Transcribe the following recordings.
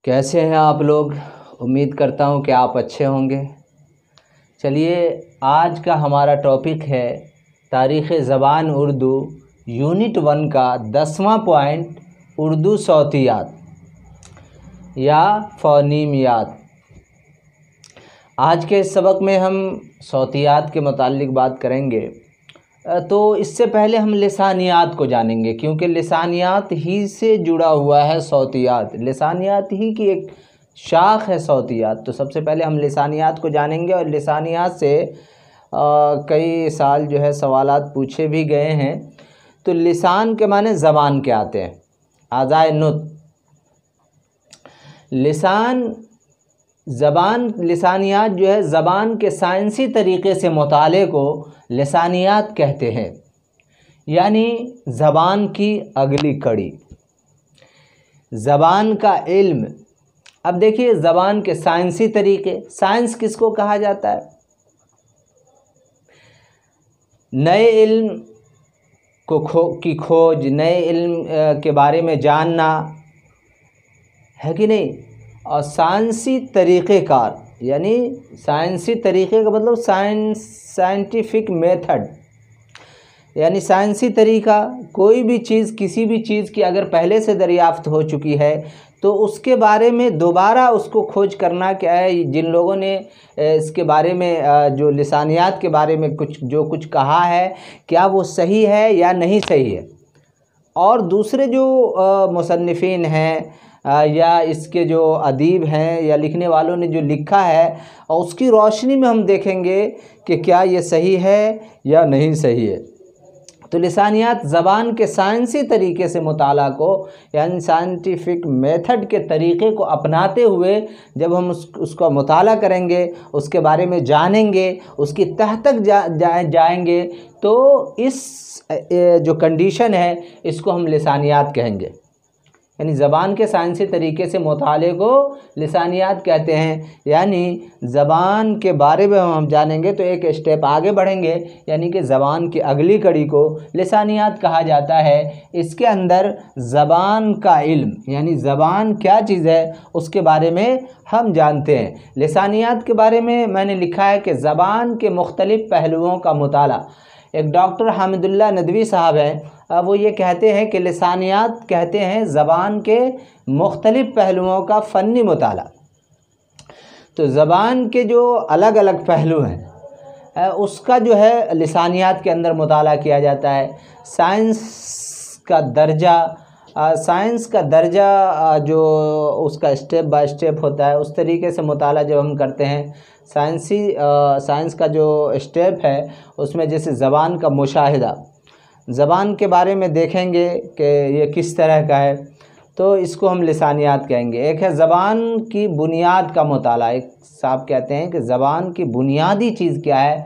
कैसे हैं आप लोग। उम्मीद करता हूं कि आप अच्छे होंगे। चलिए, आज का हमारा टॉपिक है तारीख़ ज़बान उर्दू यूनिट 1 का 10वां पॉइंट, उर्दू सौतियात या फ़ोनीमियात। आज के इस सबक में हम सौतियात के मुताल्लिक़ बात करेंगे। तो इससे पहले हम लिसानियात को जानेंगे, क्योंकि लिसानियात ही से जुड़ा हुआ है सौतियात। लिसानियात ही की एक शाख है सौतियात। तो सबसे पहले हम लिसानियात को जानेंगे, और लिसानियात से कई साल जो है सवालात पूछे भी गए हैं। तो लिसान के माने ज़बान के आते हैं, आज़ाए नुत। लिसान ज़बान, लिसानियात जो है ज़बान के साइंसी तरीक़े से मुताले को लिसानियात कहते हैं, यानी ज़बान की अगली कड़ी, ज़बान का इल्म। अब देखिए, ज़बान के साइंसी तरीक़े, साइंस किसको कहा जाता है? नए इल्म की खोज, नए इल्म के बारे में जानना, है कि नहीं। और साइंसी तरीक़ेकार, यानी साइंसी तरीक़े का मतलब साइंटिफिक मेथड, यानी साइंसी तरीक़ा। कोई भी चीज़, किसी भी चीज़ की अगर पहले से दरियाफ़्त हो चुकी है तो उसके बारे में दोबारा उसको खोज करना क्या है। जिन लोगों ने इसके बारे में, जो लिसानियात के बारे में कुछ कहा है, क्या वो सही है या नहीं सही है। और दूसरे जो मुसन्निफ़ीन हैं या इसके जो अदीब हैं या लिखने वालों ने जो लिखा है, और उसकी रोशनी में हम देखेंगे कि क्या ये सही है या नहीं सही है। तो लिसानियात ज़बान के साइंसी तरीक़े से मुताला को, यानी साइंटिफिक मेथड के तरीक़े को अपनाते हुए जब हम उसका मुताला करेंगे, उसके बारे में जानेंगे, उसकी तह तक जाएंगे, तो इस जो कंडीशन है इसको हम लिसानियात कहेंगे। यानी ज़बान के साइंसी तरीक़े से मुताले को लिसानियात कहते हैं। यानी ज़बान के बारे में हम जानेंगे तो एक स्टेप आगे बढ़ेंगे, यानी कि ज़बान की अगली कड़ी को लिसानियात कहा जाता है। इसके अंदर ज़बान का इल्म, यानी ज़बान क्या चीज़ है उसके बारे में हम जानते हैं। लिसानियात के बारे में मैंने लिखा है कि ज़बान के मुख्तलिफ़ पहलुओं का मुताला। एक डॉक्टर हामिदुल्लाह नदवी साहब हैं, वो ये कहते हैं कि लिसानियात कहते हैं ज़बान के मुख्तलिफ़ पहलुओं का फ़न्नी मुताला। तो ज़बान के जो अलग अलग पहलू हैं उसका जो है लिसानियात के अंदर मुताला किया जाता है। साइंस का दर्जा जो उसका स्टेप बाय स्टेप होता है, उस तरीके से मुताला जब हम करते हैं, साइंस का जो स्टेप है उसमें जैसे ज़बान का मुशाहिदा, ज़बान के बारे में देखेंगे कि ये किस तरह का है, तो इसको हम लिसानियात कहेंगे। एक है ज़बान की बुनियाद का मुताला। एक साहब कहते हैं कि ज़बान की बुनियादी चीज़ क्या है,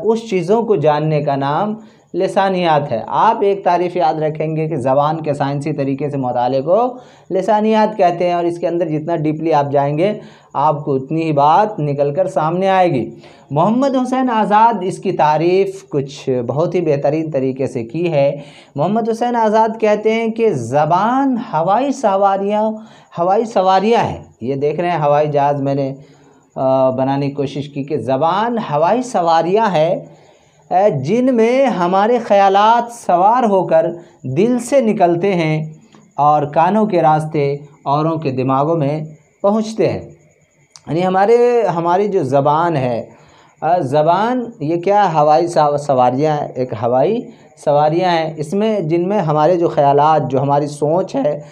उस चीज़ों को जानने का नाम लिसानियात है। आप एक तारीफ़ याद रखेंगे कि ज़बान के साइंसी तरीके से मुताले को लिसानियात कहते हैं, और इसके अंदर जितना डीपली आप जाएंगे आपको उतनी ही बात निकल कर सामने आएगी। मोहम्मद हुसैन आज़ाद इसकी तारीफ़ कुछ बहुत ही बेहतरीन तरीके से की है। मोहम्मद हुसैन आज़ाद कहते हैं कि ज़बान हवाई सवारियाँ हैं। ये देख रहे हैं हवाई जहाज़ मैंने बनाने की कोशिश की कि ज़बान हवाई सवारियाँ है जिनमें हमारे ख़यालात सवार होकर दिल से निकलते हैं और कानों के रास्ते औरों के दिमागों में पहुंचते हैं। यानी हमारी जो ज़बान है, ज़बान ये क्या हवाई सवारियाँ है, एक हवाई सवारियाँ हैं इसमें, जिनमें हमारे जो ख़यालात, जो हमारी सोच है,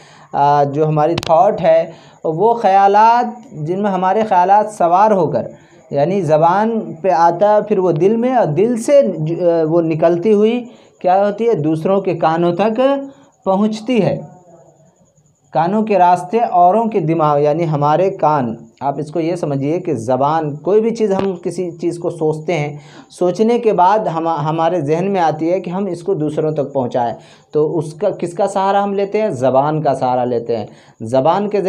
जो हमारी थॉट है, वो ख़यालात, जिनमें हमारे ख़यालात सवार होकर यानी ज़बान पे आता है, फिर वो दिल में, और दिल से वो निकलती हुई क्या होती है, दूसरों के कानों तक पहुंचती है। कानों के रास्ते औरों के दिमाग, यानी हमारे कान। आप इसको ये समझिए कि ज़बान, कोई भी चीज़ हम किसी चीज़ को सोचते हैं, सोचने के बाद हमारे जहन में आती है कि हम इसको दूसरों तक पहुंचाएं, तो उसका किसका सहारा हम लेते हैं? ज़बान का सहारा लेते हैं। ज़बान के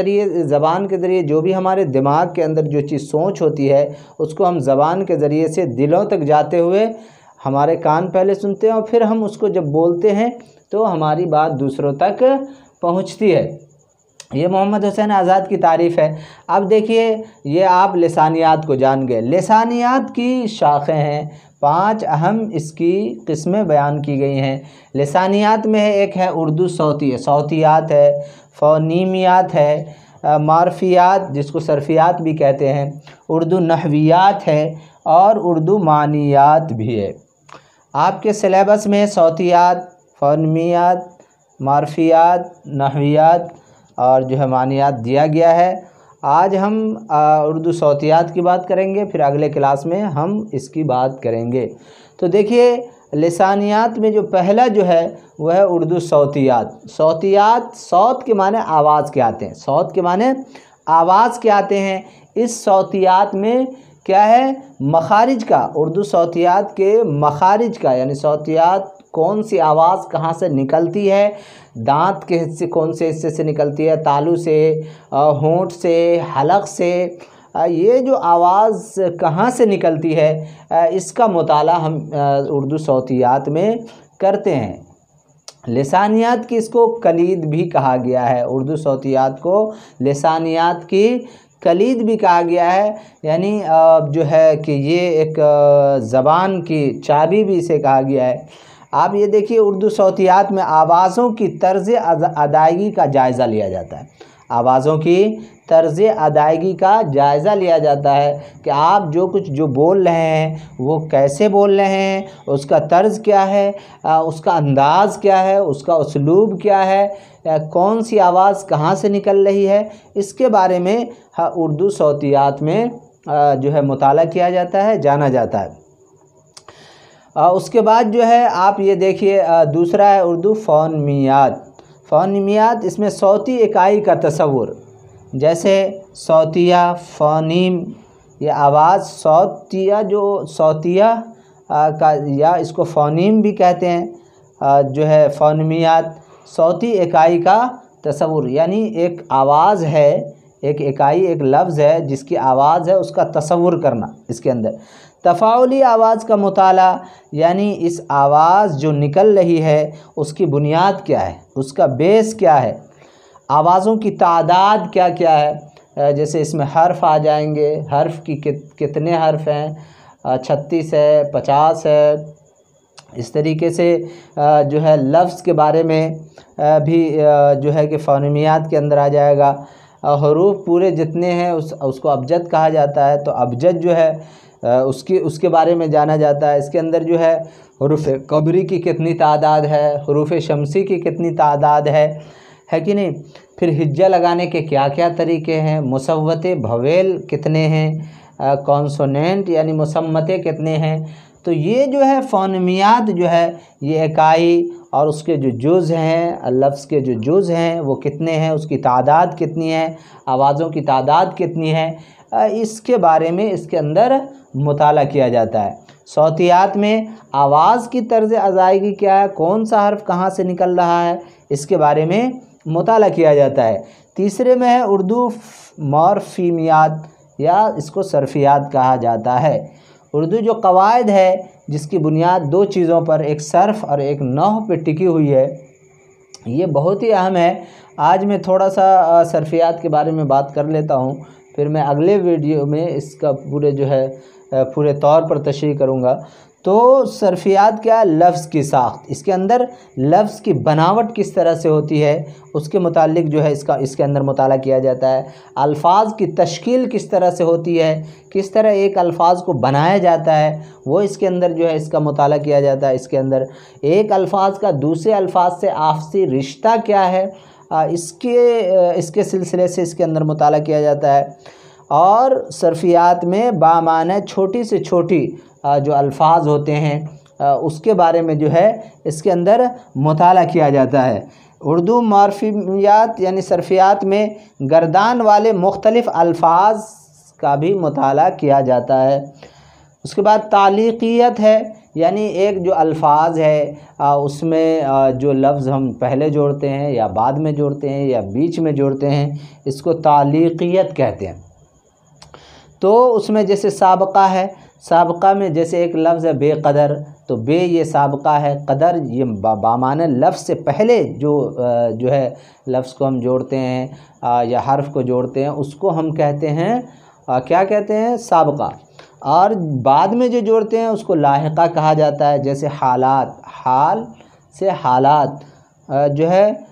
ज़रिए जो भी हमारे दिमाग के अंदर जो चीज़ सोच होती है, उसको हम ज़बान के ज़रिए से दिलों तक जाते हुए हमारे कान पहले सुनते हैं, और फिर हम उसको जब बोलते हैं तो हमारी बात दूसरों तक पहुँचती है। ये मोहम्मद हुसैन आज़ाद की तारीफ़ है। अब देखिए, ये आप लिसानियात को जान गए। लिसानियात की शाखें हैं, 5 अहम इसकी किस्में बयान की गई हैं। लिसानियात में है, एक है उर्दू सौती, सौतियात है, फ़ोनीमियात है, मारफियात जिसको सरफियात भी कहते हैं, उर्दू नहवियात है और उर्दू मानियात भी है। आपके सिलेबस में सौतियात, फ़ोनीमियात, मारफियात, नहवियात और जो है मानियात दिया गया है। आज हम उर्दू सौतियात की बात करेंगे, फिर अगले क्लास में हम इसकी बात करेंगे। तो देखिए, लिसानियात में जो पहला जो है वह है उर्दू सौतियात। सौतियात, सौत के माने आवाज़ के आते हैं, सौत के माने आवाज़ के आते हैं। इस सौतियात में क्या है, मखारिज का, उर्दू सौतियात के मखारिज का, यानी सौतियात कौन सी आवाज़ कहाँ से निकलती है, दांत के हिस्से कौन से हिस्से से निकलती है, तालू से, होंठ से, हलक से, ये जो आवाज़ कहाँ से निकलती है, इसका मुताला हम उर्दू सौतियात में करते हैं। लिसानियात की इसको कलीद भी कहा गया है, उर्दू सौतियात को लिसानियात की कलीद भी कहा गया है, यानी जो है कि ये एक ज़बान की चाबी भी इसे कहा गया है। आप ये देखिए, उर्दू सौतियात में आवाज़ों की तर्ज़ अदायगी का जायज़ा लिया जाता है, आवाज़ों की तर्ज़ अदायगी का जायज़ा लिया जाता है कि आप जो कुछ जो बोल रहे हैं वो कैसे बोल रहे हैं, उसका तर्ज़ क्या है, उसका अंदाज़ क्या है, उसका उसलूब क्या है, कौन सी आवाज़ कहाँ से निकल रही है, इसके बारे में उर्दू सौतियात में जो है मुताला किया जाता है, जाना जाता है। उसके बाद जो है आप ये देखिए, दूसरा है उर्दू फ़ोनीमियात। फ़ोनीमियात, इसमें सौती इकाई का तसव्वुर, जैसे सौतिया, फ़ोनीम, ये आवाज़ सौतिया, जो सौतिया का, या इसको फ़ोनीम भी कहते हैं, जो है फ़ोनीमियात, सौती इकाई का तसव्वुर, यानी एक आवाज़ है, एक इकाई, एक लफ्ज़ है जिसकी आवाज़ है, उसका तसव्वुर करना। इसके अंदर तफ़ाउली आवाज़ का मुताला, यानी इस आवाज़ जो निकल रही है उसकी बुनियाद क्या है, उसका बेस क्या है, आवाज़ों की तादाद क्या क्या है। जैसे इसमें हर्फ आ जाएंगे, हर्फ की कितने हर्फ हैं, 36 है, 50 है। इस तरीके से जो है लफ्ज़ के बारे में भी जो है कि फ़ोनीमियात के अंदर आ जाएगा। हरूफ पूरे जितने हैं उसको अबजद कहा जाता है, तो अबजद जो है उसके बारे में जाना जाता है। इसके अंदर जो है हरूफ कबरी की कितनी तादाद है, हरूफ शमसी की कितनी तादाद है कि नहीं। फिर हिज्जा लगाने के क्या क्या तरीके हैं, मुसव्वते भवेल कितने हैं, कॉन्सोनेंट यानी मुसम्मते कितने हैं। तो ये जो है फ़ोनीमियात जो है, ये इकाई और उसके जो जुज़ हैं, लफ्ज़ के जो जुज़ हैं वो कितने हैं, उसकी तादाद कितनी है, आवाज़ों की तादाद कितनी है, इसके बारे में इसके अंदर मुताला किया जाता है। सौतियात में आवाज़ की तर्ज़ अदायगी क्या है, कौन सा हर्फ कहाँ से निकल रहा है, इसके बारे में मुताला किया जाता है। तीसरे में है उर्दू मॉर्फीमियात, या इसको सरफियात कहा जाता है। उर्दू जो कवायद है जिसकी बुनियाद 2 चीज़ों पर, एक सर्फ और एक नहव पे टिकी हुई है, ये बहुत ही अहम है। आज मैं थोड़ा सा सरफियात के बारे में बात कर लेता हूँ, फिर मैं अगले वीडियो में इसका पूरे जो है पूरे तौर पर तशरीह करूँगा। तो सरफियात क्या, लफ्ज़ की साख्त, इसके अंदर लफ्ज़ की बनावट किस तरह से होती है उसके मुतालिक जो है इसके अंदर मुताला किया जाता है। अल्फाज की तश्कील किस तरह से होती है, किस तरह एक अल्फाज को बनाया जाता है, वो इसके अंदर जो है इसका मुताला किया जाता है। इसके अंदर एक अल्फाज का दूसरे अल्फाज से आपसी रिश्ता क्या है, इसके सिलसिले से इसके अंदर मुताला किया जाता है। और सरफियात में बामाने छोटी से छोटी जो अल्फाज होते हैं उसके बारे में जो है इसके अंदर मुताला किया जाता है। उर्दू मार्फियात यानी सरफियात में गर्दान वाले मुख्तलिफ़ अल्फाज का भी मुताला किया जाता है। उसके बाद तालीक़ियत है, यानी एक जो अल्फाज है उसमें जो लफ्ज़ हम पहले जोड़ते हैं या बाद में जोड़ते हैं या बीच में जोड़ते हैं, इसको तालीक़ियत कहते हैं। तो उसमें जैसे साबका है, साबका में जैसे एक लफ्ज़ है बेक़दर, तो बे ये साबका है, कदर ये बामाने लफ्ज़ से पहले जो है लफ्ज़ को हम जोड़ते हैं या हर्फ़ को जोड़ते हैं, उसको हम कहते हैं क्या कहते हैं, साबका। और बाद में जो जोड़ते हैं उसको लाहिक़ा कहा जाता है। जैसे हालात, हाल से हालात जो है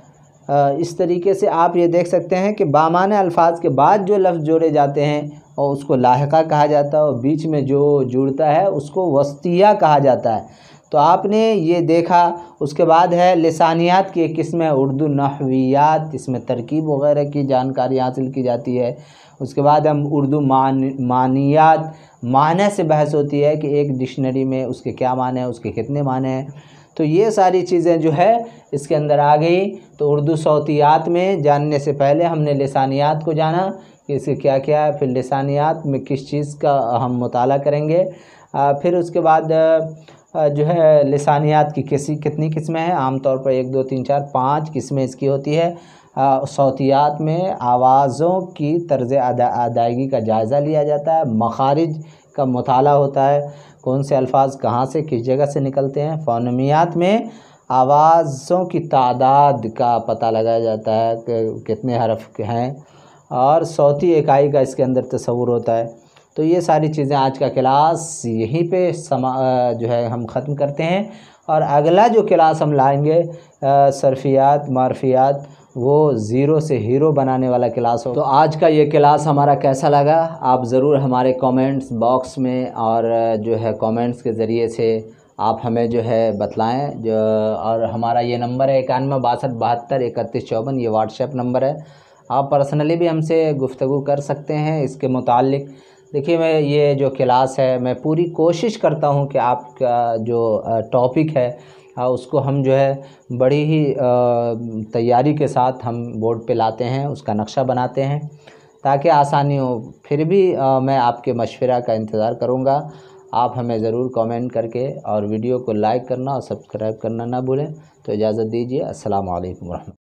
इस तरीके से आप ये देख सकते हैं कि बामाने अल्फाज के बाद जो लफ्ज़ जोड़े जाते हैं और उसको लाहिक़ा कहा जाता है, और बीच में जो जुड़ता है उसको वस्तिया कहा जाता है। तो आपने ये देखा। उसके बाद है लिसानियात की एक किस्म है उर्दू नहवियात, इसमें तरकीब वग़ैरह की जानकारी हासिल की जाती है। उसके बाद हम उर्दू मानियात, माने से बहस होती है कि एक डिक्शनरी में उसके क्या माने हैं, उसके कितने माने हैं। तो ये सारी चीज़ें जो है इसके अंदर आ गई। तो उर्दू सौतियात में जानने से पहले हमने लिसानियात को जाना कि इसके क्या क्या है, फिर लिसानियात में किस चीज़ का हम मुताला करेंगे। फिर उसके बाद जो है लिसानियात की कितनी किस्में हैं, आमतौर पर 1 2 3 4 5 किस्में इसकी होती है। सौतियात में आवाज़ों की तर्ज़ अदायगी का जायज़ा लिया जाता है, मखारिज का मुताला होता है, कौन से अल्फाज कहाँ से किस जगह से निकलते हैं। फ़ोनेमियात में आवाज़ों की तादाद का पता लगाया जाता है कि कितने हरफ हैं, और सौती इकाई का इसके अंदर तस्वुर होता है। तो ये सारी चीज़ें आज का क्लास यहीं पे जो है हम ख़त्म करते हैं, और अगला जो क्लास हम लाएंगे सर्फियात मारफियात, वो ज़ीरो से हीरो बनाने वाला क्लास हो। तो आज का ये क्लास हमारा कैसा लगा आप ज़रूर हमारे कमेंट्स बॉक्स में और जो है कमेंट्स के ज़रिए से आप हमें जो है बतलाएं। और हमारा ये नंबर है 91 62 72 31 54, ये व्हाट्सएप नंबर है। आप पर्सनली भी हमसे गुफ्तगू कर सकते हैं इसके मुतालिक। देखिए, मैं ये जो क्लास है मैं पूरी कोशिश करता हूँ कि आपका जो टॉपिक है उसको हम जो है बड़ी ही तैयारी के साथ हम बोर्ड पे लाते हैं, उसका नक्शा बनाते हैं ताकि आसानी हो। फिर भी मैं आपके मशवरा का इंतज़ार करूँगा। आप हमें ज़रूर कमेंट करके और वीडियो को लाइक करना और सब्सक्राइब करना ना भूलें। तो इजाज़त दीजिए। अस्सलाम वालेकुम।